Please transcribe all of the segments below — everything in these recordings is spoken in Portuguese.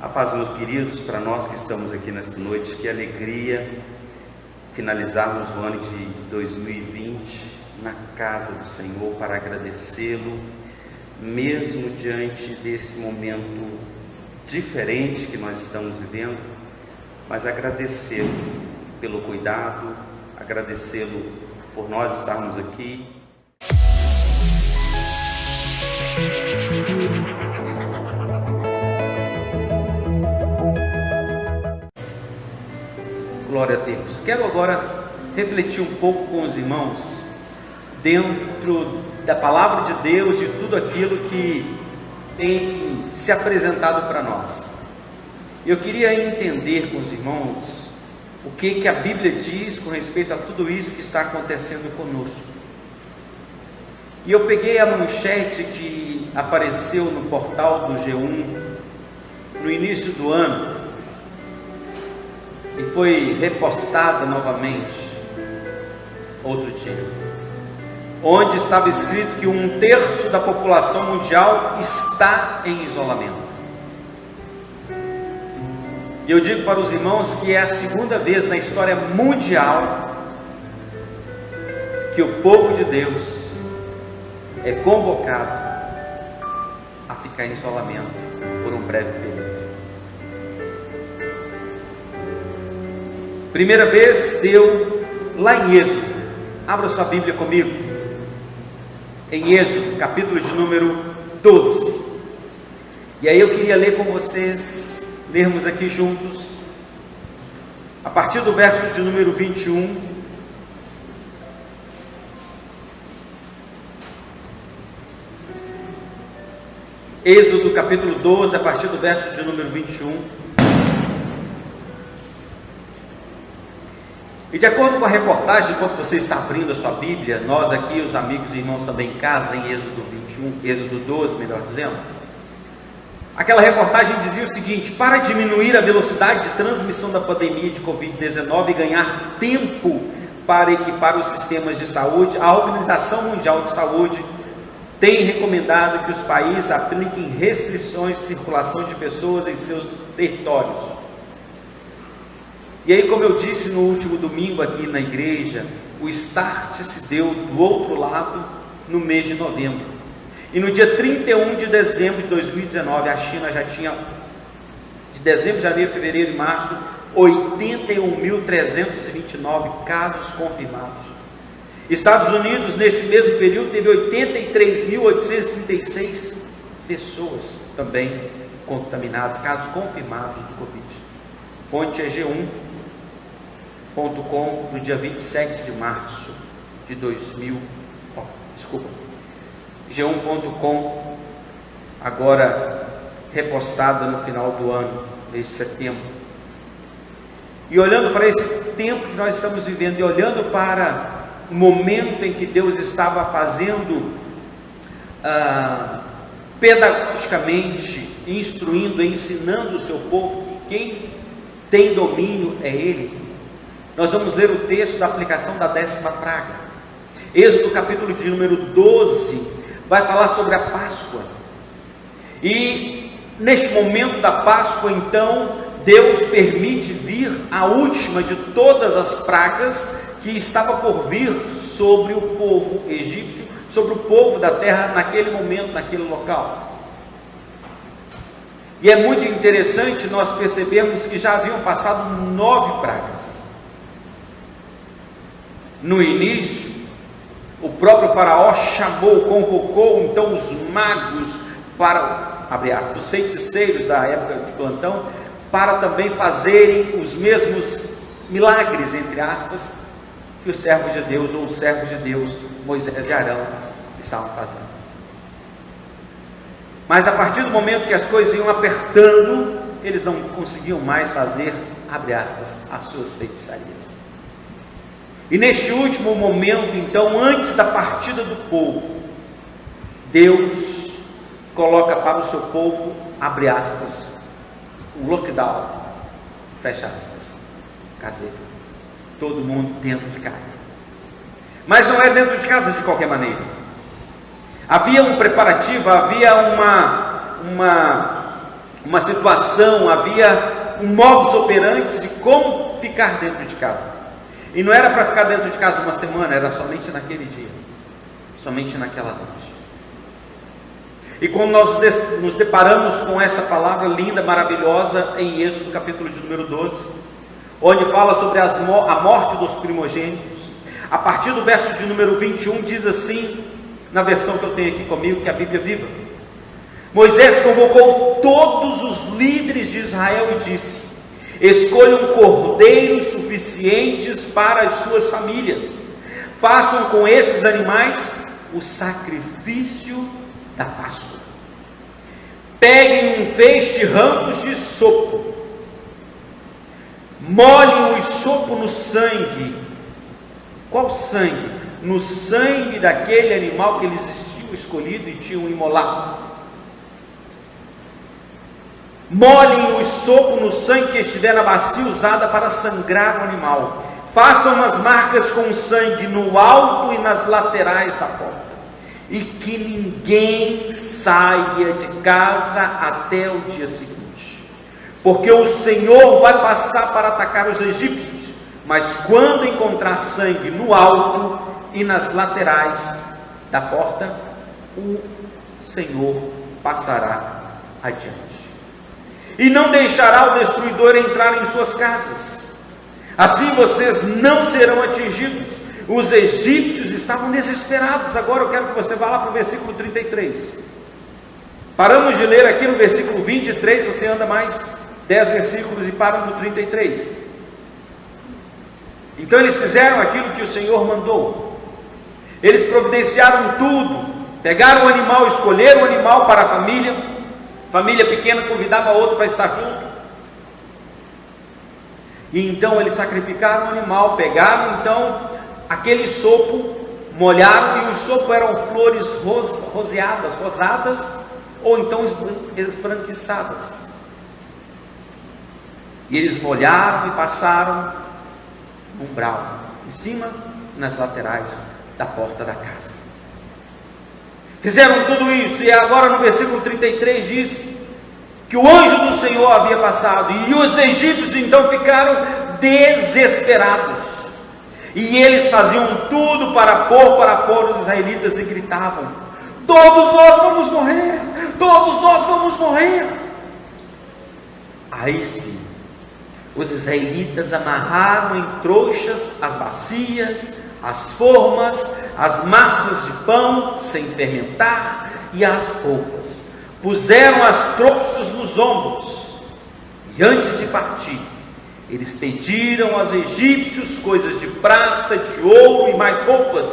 A paz, meus queridos, para nós que estamos aqui nesta noite, que alegria finalizarmos o ano de 2020 na casa do Senhor para agradecê-lo, mesmo diante desse momento diferente que nós estamos vivendo, mas agradecê-lo pelo cuidado, agradecê-lo por nós estarmos aqui. Glória a Deus. Quero agora refletir um pouco com os irmãos dentro da palavra de Deus, de tudo aquilo que tem se apresentado para nós. Eu queria entender com os irmãos o que a Bíblia diz com respeito a tudo isso que está acontecendo conosco. E eu peguei a manchete que apareceu no portal do G1 no início do ano e foi repostada novamente outro dia, onde estava escrito que 1/3 da população mundial está em isolamento. E eu digo para os irmãos que é a segunda vez na história mundial que o povo de Deus é convocado a ficar em isolamento por um breve período. Primeira vez deu lá em Êxodo. Abra sua Bíblia comigo. Em Êxodo, capítulo de número 12. E aí eu queria ler com vocês, lermos aqui juntos, a partir do verso de número 21. Êxodo capítulo 12, a partir do verso de número 21. E de acordo com a reportagem, enquanto você está abrindo a sua Bíblia, nós aqui, os amigos e irmãos também em casa, em Êxodo 21, Êxodo 12, melhor dizendo, aquela reportagem dizia o seguinte: para diminuir a velocidade de transmissão da pandemia de Covid-19 e ganhar tempo para equipar os sistemas de saúde, a Organização Mundial de Saúde tem recomendado que os países apliquem restrições de circulação de pessoas em seus territórios. E aí, como eu disse no último domingo aqui na igreja, o start se deu do outro lado no mês de novembro. E no dia 31 de dezembro de 2019, a China já tinha, de dezembro, janeiro, fevereiro e março, 81.329 casos confirmados. Estados Unidos, neste mesmo período, teve 83.836 pessoas também contaminadas, casos confirmados do Covid. Fonte é G1.com, no dia 27 de março de G1.com, agora repostada no final do ano, mês de setembro. E olhando para esse tempo que nós estamos vivendo, e olhando para o momento em que Deus estava fazendo pedagogicamente, instruindo, ensinando o seu povo, que quem tem domínio é Ele. Nós vamos ler o texto da aplicação da 10ª praga. Êxodo capítulo de número 12 vai falar sobre a Páscoa. E neste momento da Páscoa, então, Deus permite vir a última de todas as pragas que estava por vir sobre o povo egípcio, sobre o povo da terra naquele momento, naquele local. E é muito interessante nós percebermos que já haviam passado 9 pragas. No início, o próprio faraó convocou então os magos para, abre aspas, os feiticeiros da época de plantão, para também fazerem os mesmos milagres, entre aspas, que os servos de Deus, ou os servos de Deus, Moisés e Arão, estavam fazendo. Mas a partir do momento que as coisas iam apertando, eles não conseguiam mais fazer, abre aspas, as suas feitiçarias. E neste último momento, então, antes da partida do povo, Deus coloca para o seu povo, abre aspas, o lockdown, fecha aspas, caseiro. Todo mundo dentro de casa. Mas não é dentro de casa de qualquer maneira. Havia um preparativo, havia uma situação, havia um modus operandi de como ficar dentro de casa. E não era para ficar dentro de casa uma semana, era somente naquele dia, somente naquela noite. E quando nós nos deparamos com essa palavra linda, maravilhosa, em Êxodo capítulo de número 12, onde fala sobre a morte dos primogênitos, a partir do verso de número 21, diz assim, na versão que eu tenho aqui comigo, que é a Bíblia Viva: Moisés convocou todos os líderes de Israel e disse: escolham cordeiros suficientes para as suas famílias, façam com esses animais o sacrifício da Páscoa. Peguem um feixe de ramos de sopo, molhem o sopo no sangue. Qual sangue? No sangue daquele animal que eles tinham escolhido e tinham imolado. Molhem o sopo no sangue que estiver na bacia usada para sangrar o animal. Façam umas marcas com sangue no alto e nas laterais da porta. E que ninguém saia de casa até o dia seguinte. Porque o Senhor vai passar para atacar os egípcios. Mas quando encontrar sangue no alto e nas laterais da porta, o Senhor passará adiante. E não deixará o destruidor entrar em suas casas. Assim vocês não serão atingidos. Os egípcios estavam desesperados. Agora eu quero que você vá lá para o versículo 33. Paramos de ler aqui no versículo 23. Você anda mais 10 versículos e para no 33. Então eles fizeram aquilo que o Senhor mandou. Eles providenciaram tudo. Pegaram o animal, escolheram o animal para a família. Família pequena convidava a outra para estar junto. E então eles sacrificaram o animal, pegaram então aquele sopo, molharam, e o sopo eram flores rosadas, ou então esbranquiçadas. E eles molharam e passaram no umbral, em cima e nas laterais da porta da casa. Fizeram tudo isso, e agora no versículo 33 diz que o anjo do Senhor havia passado, e os egípcios então ficaram desesperados, e eles faziam tudo para pôr para fora os israelitas e gritavam: todos nós vamos morrer, todos nós vamos morrer. Aí sim, os israelitas amarraram em trouxas as bacias, as formas, as massas de pão sem fermentar e as roupas. Puseram as trouxas nos ombros, e antes de partir, eles pediram aos egípcios coisas de prata, de ouro e mais roupas,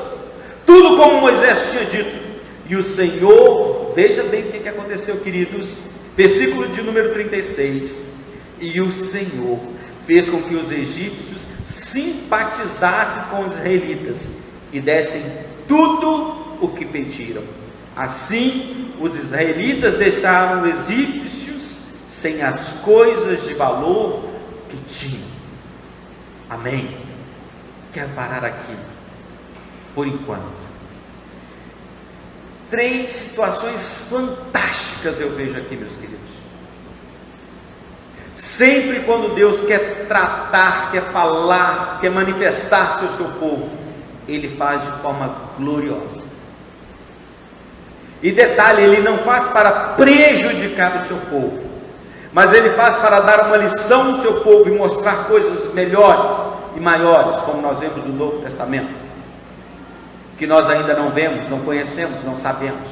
tudo como Moisés tinha dito. E o Senhor, veja bem o que aconteceu, queridos, versículo de número 36, e o Senhor fez com que os egípcios simpatizassem com os israelitas e dessem tudo o que pediram. Assim, os israelitas deixaram os egípcios sem as coisas de valor que tinham. Amém? Quero parar aqui, por enquanto. 3 situações fantásticas eu vejo aqui, meus queridos. Sempre quando Deus quer tratar, quer falar, quer manifestar-se ao seu povo, Ele faz de forma gloriosa. E detalhe, Ele não faz para prejudicar o seu povo, mas Ele faz para dar uma lição ao seu povo e mostrar coisas melhores e maiores, como nós vemos no Novo Testamento, que nós ainda não vemos, não conhecemos, não sabemos.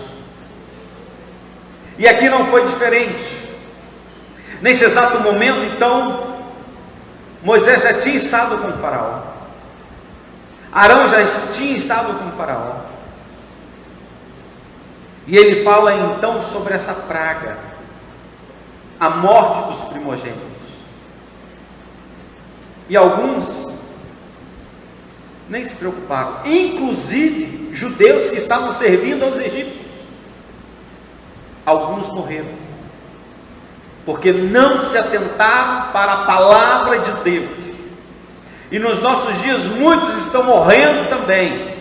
E aqui não foi diferente. Nesse exato momento, então, Moisés já tinha estado com o faraó, Arão já tinha estado com o faraó, e ele fala então sobre essa praga, a morte dos primogênitos. E alguns nem se preocuparam, inclusive judeus que estavam servindo aos egípcios. Alguns morreram, porque não se atentaram para a palavra de Deus. E nos nossos dias muitos estão morrendo também,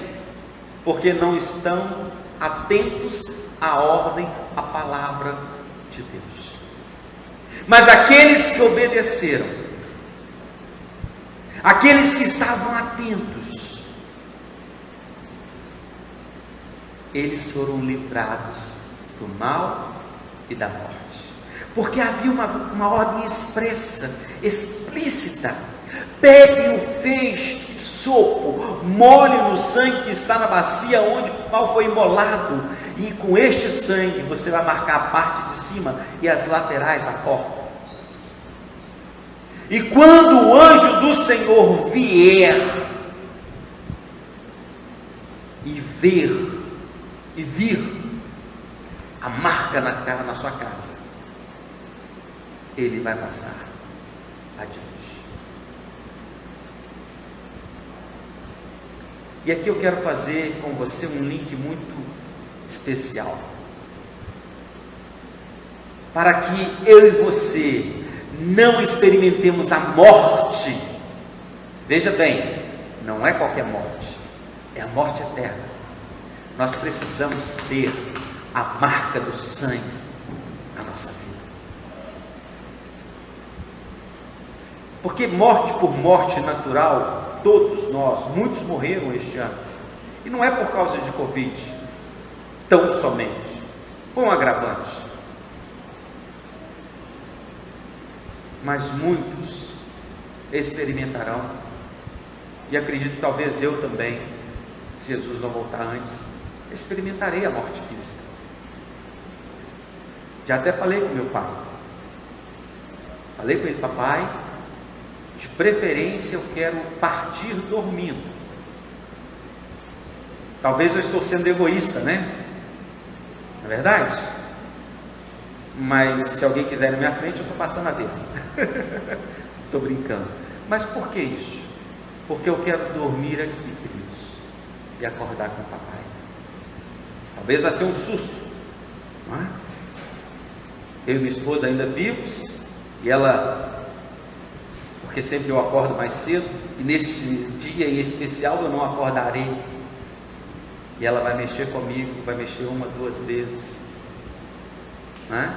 porque não estão atentos à ordem, à palavra de Deus. Mas aqueles que obedeceram, aqueles que estavam atentos, eles foram livrados do mal e da morte, porque havia uma ordem expressa, explícita: pegue o feixe de sopo, molhe no sangue que está na bacia onde o mal foi imolado, e com este sangue você vai marcar a parte de cima e as laterais da porta. E quando o anjo do Senhor vier e vir a marca na sua casa, ele vai passar adiante. E aqui eu quero fazer com você um link muito especial, para que eu e você não experimentemos a morte. Veja bem, não é qualquer morte, é a morte eterna. Nós precisamos ter a marca do sangue na nossa vida, porque morte por morte natural, todos nós, muitos morreram este ano, e não é por causa de Covid, tão somente, foi um agravante, mas muitos experimentarão, e acredito que talvez eu também, se Jesus não voltar antes, experimentarei a morte física. Já até falei com meu pai, falei com ele: papai, de preferência eu quero partir dormindo. Talvez eu estou sendo egoísta, né? Não é verdade? Mas se alguém quiser ir na minha frente, eu estou passando a vez. Estou brincando. Mas por que isso? Porque eu quero dormir aqui, queridos, e acordar com o papai. Talvez vai ser um susto, não é? Eu e minha esposa ainda vivos, e ela, porque sempre eu acordo mais cedo, e neste dia em especial eu não acordarei, e ela vai mexer comigo, vai mexer 1, 2 vezes, não é?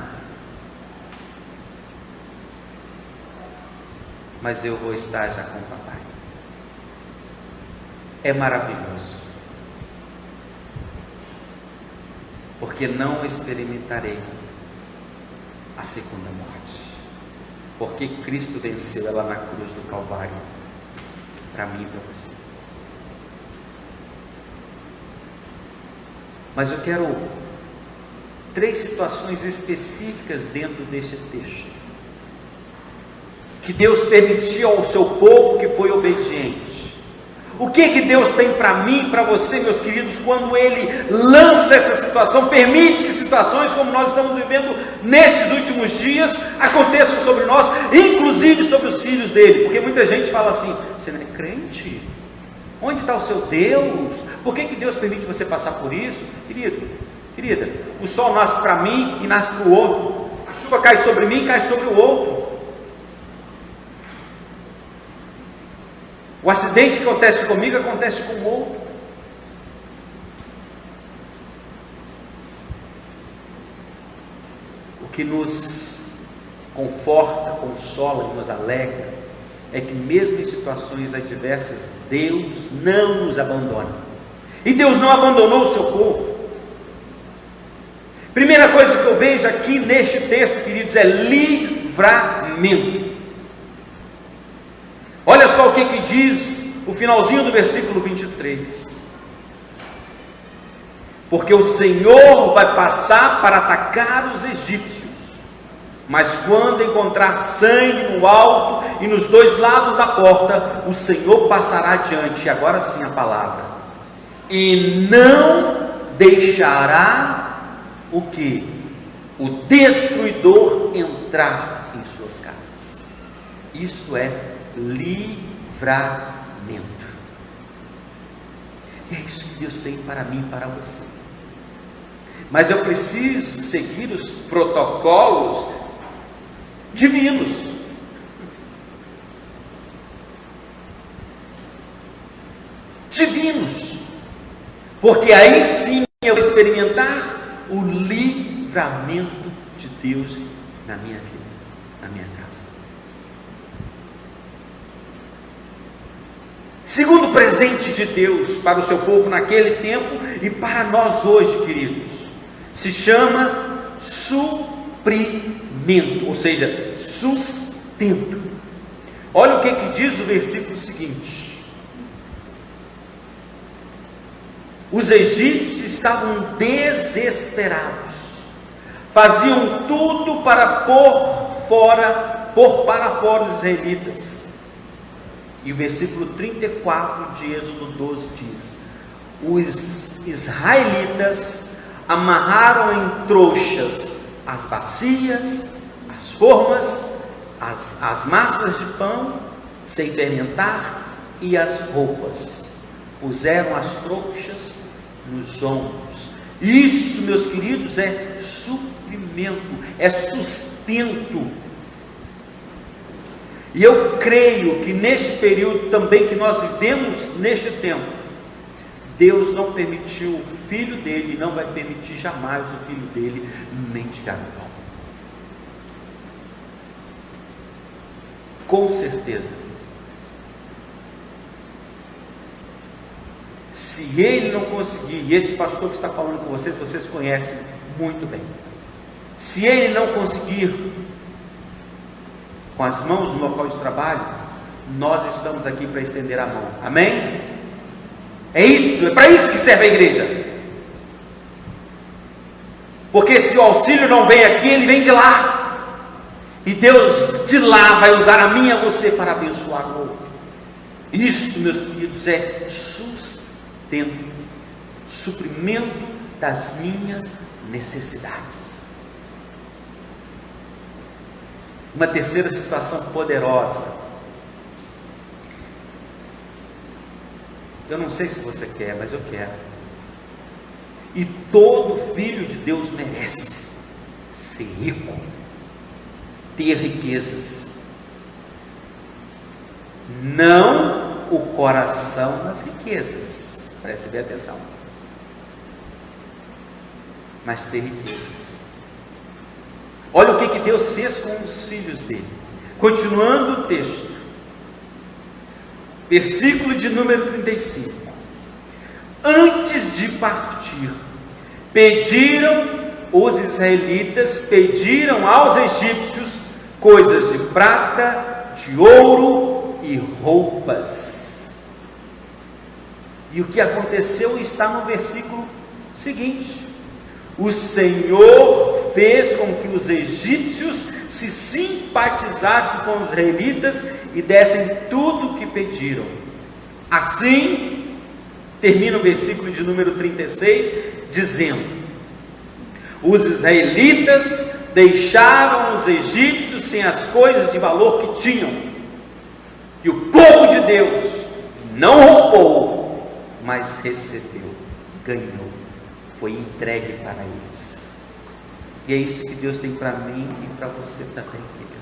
Mas eu vou estar já com o papai. É maravilhoso, porque não experimentarei a segunda morte, porque Cristo venceu ela na cruz do Calvário, para mim e para você. Mas eu quero 3 situações específicas dentro deste texto, que Deus permitiu ao seu povo que foi obediente. O que Deus tem para mim e para você, meus queridos, quando Ele lança essa situação, permite que situações como nós estamos vivendo nestes últimos dias aconteçam sobre nós, inclusive sobre os filhos dele? Porque muita gente fala assim: você não é crente? Onde está o seu Deus? Por que Deus permite você passar por isso? Querido, querida, o sol nasce para mim e nasce para o outro, a chuva cai sobre mim e cai sobre o outro. O acidente que acontece comigo acontece com o outro. O que nos conforta, consola e nos alegra é que mesmo em situações adversas, Deus não nos abandona. E Deus não abandonou o seu povo. Primeira coisa que eu vejo aqui neste texto, queridos, é livramento. Olha só o que diz o finalzinho do versículo 23. Porque o Senhor vai passar para atacar os egípcios, mas quando encontrar sangue no alto e nos 2 lados da porta, o Senhor passará adiante. E agora sim a palavra: e não deixará o que? O destruidor entrar em suas casas. Isso é livramento. E é isso que Deus tem para mim e para você. Mas eu preciso seguir os protocolos divinos. Divinos. Porque aí sim eu vou experimentar o livramento de Deus na minha vida. na minha casa. Segundo presente de Deus para o seu povo naquele tempo e para nós hoje, queridos, se chama suprimento, ou seja, sustento. Olha o que diz o versículo seguinte: os egípcios estavam desesperados, faziam tudo para pôr para fora os israelitas. E o versículo 34 de Êxodo 12 diz: os israelitas amarraram em trouxas as bacias, as formas, as massas de pão sem fermentar e as roupas. Puseram as trouxas nos ombros. Isso, meus queridos, é suprimento, é sustento. E eu creio que neste período também que nós vivemos neste tempo, Deus não permitiu o filho dele, não vai permitir jamais o filho dele mendigar pão. Com certeza. Se ele não conseguir, e esse pastor que está falando com vocês, vocês conhecem muito bem, se ele não conseguir com as mãos no local de trabalho, nós estamos aqui para estender a mão, amém? É isso, é para isso que serve a igreja. Porque se o auxílio não vem aqui, ele vem de lá, e Deus de lá vai usar a mim e a você para abençoar o outro. Isso, meus queridos, é sustento, suprimento das minhas necessidades. Uma terceira situação poderosa. Eu não sei se você quer, mas eu quero. E todo filho de Deus merece ser rico, ter riquezas. Não o coração nas riquezas. Preste bem atenção. Mas ter riquezas. Olha o que Deus fez com os filhos dele. Continuando o texto, versículo de número 35. Antes de partir, os israelitas pediram aos egípcios coisas de prata, de ouro e roupas. E o que aconteceu está no versículo seguinte: o Senhor fez com que os egípcios se simpatizassem com os israelitas e dessem tudo o que pediram. Assim, termina o versículo de número 36, dizendo: os israelitas deixaram os egípcios sem as coisas de valor que tinham, e o povo de Deus não roubou, mas recebeu, ganhou, foi entregue para eles. E é isso que Deus tem para mim e para você também, querido.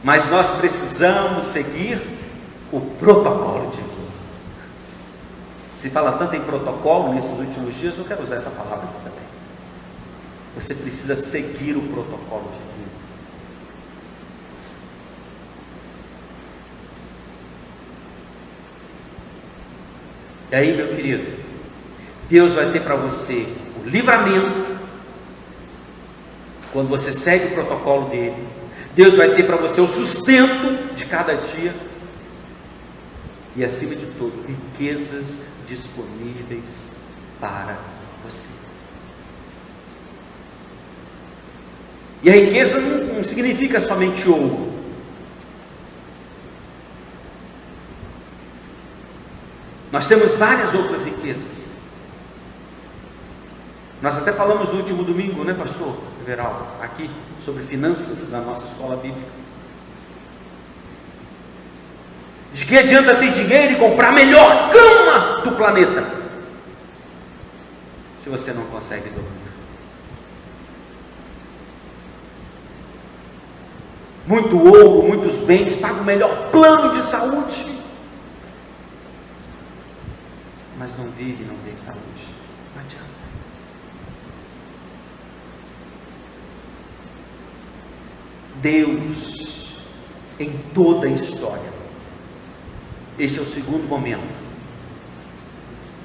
Mas nós precisamos seguir o protocolo divino. Se fala tanto em protocolo nesses últimos dias, eu quero usar essa palavra aqui também. Você precisa seguir o protocolo divino. E aí, meu querido, Deus vai ter para você o livramento quando você segue o protocolo dele. Deus vai ter para você o sustento de cada dia e, acima de tudo, riquezas disponíveis para você. E a riqueza não significa somente ouro. Nós temos várias outras riquezas. Nós até falamos no último domingo, né, pastor Everaldo, aqui, sobre finanças na nossa escola bíblica. De que adianta ter dinheiro e comprar a melhor cama do planeta, se você não consegue dormir? Muito ouro, muitos bens, paga o melhor plano de saúde, mas não vive, não tem saúde. Não adianta. Deus em toda a história. Este é o segundo momento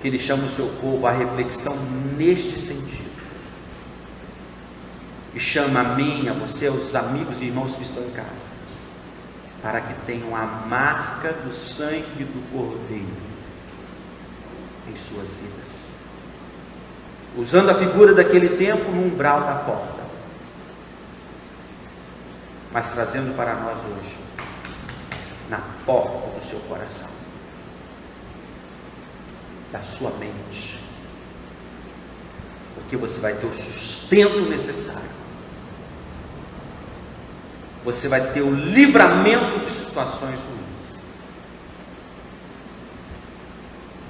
que Ele chama o seu povo à reflexão neste sentido. E chama a mim, a você, aos amigos e irmãos que estão em casa, para que tenham a marca do sangue do Cordeiro em suas vidas. Usando a figura daquele tempo no umbral da porta, mas trazendo para nós hoje, na porta do seu coração, da sua mente, porque você vai ter o sustento necessário, você vai ter o livramento de situações ruins,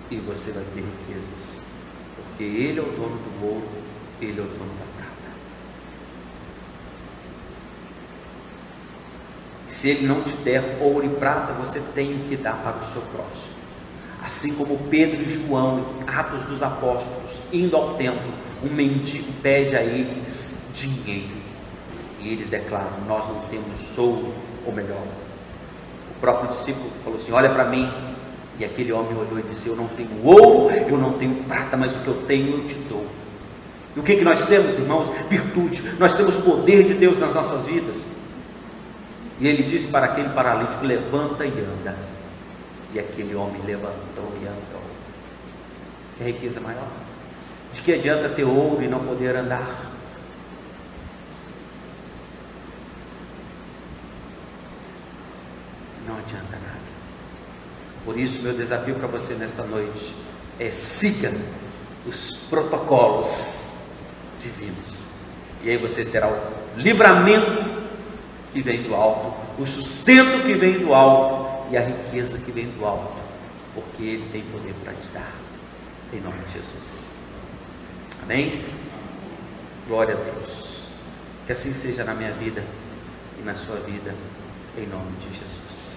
e você vai ter riquezas, porque Ele é o dono do ouro, Ele é o dono da prata. Se Ele não te der ouro e prata, você tem que dar para o seu próximo. Assim como Pedro e João, Atos dos Apóstolos, indo ao templo, um mendigo pede a eles dinheiro, e eles declaram: nós não temos ouro, ou melhor, o próprio discípulo falou assim: olha para mim. E aquele homem olhou e disse: eu não tenho ouro, eu não tenho prata, mas o que eu tenho eu te dou. E o que nós temos, irmãos? Virtude. Nós temos poder de Deus nas nossas vidas. E ele disse para aquele paralítico: levanta e anda. E aquele homem levantou e andou. Que riqueza maior? De que adianta ter ouro e não poder andar? Não adianta nada. Por isso, meu desafio para você nesta noite é: siga os protocolos divinos, e aí você terá o livramento que vem do alto, o sustento que vem do alto e a riqueza que vem do alto, porque Ele tem poder para te dar, em nome de Jesus. Amém? Glória a Deus. Que assim seja na minha vida e na sua vida, em nome de Jesus.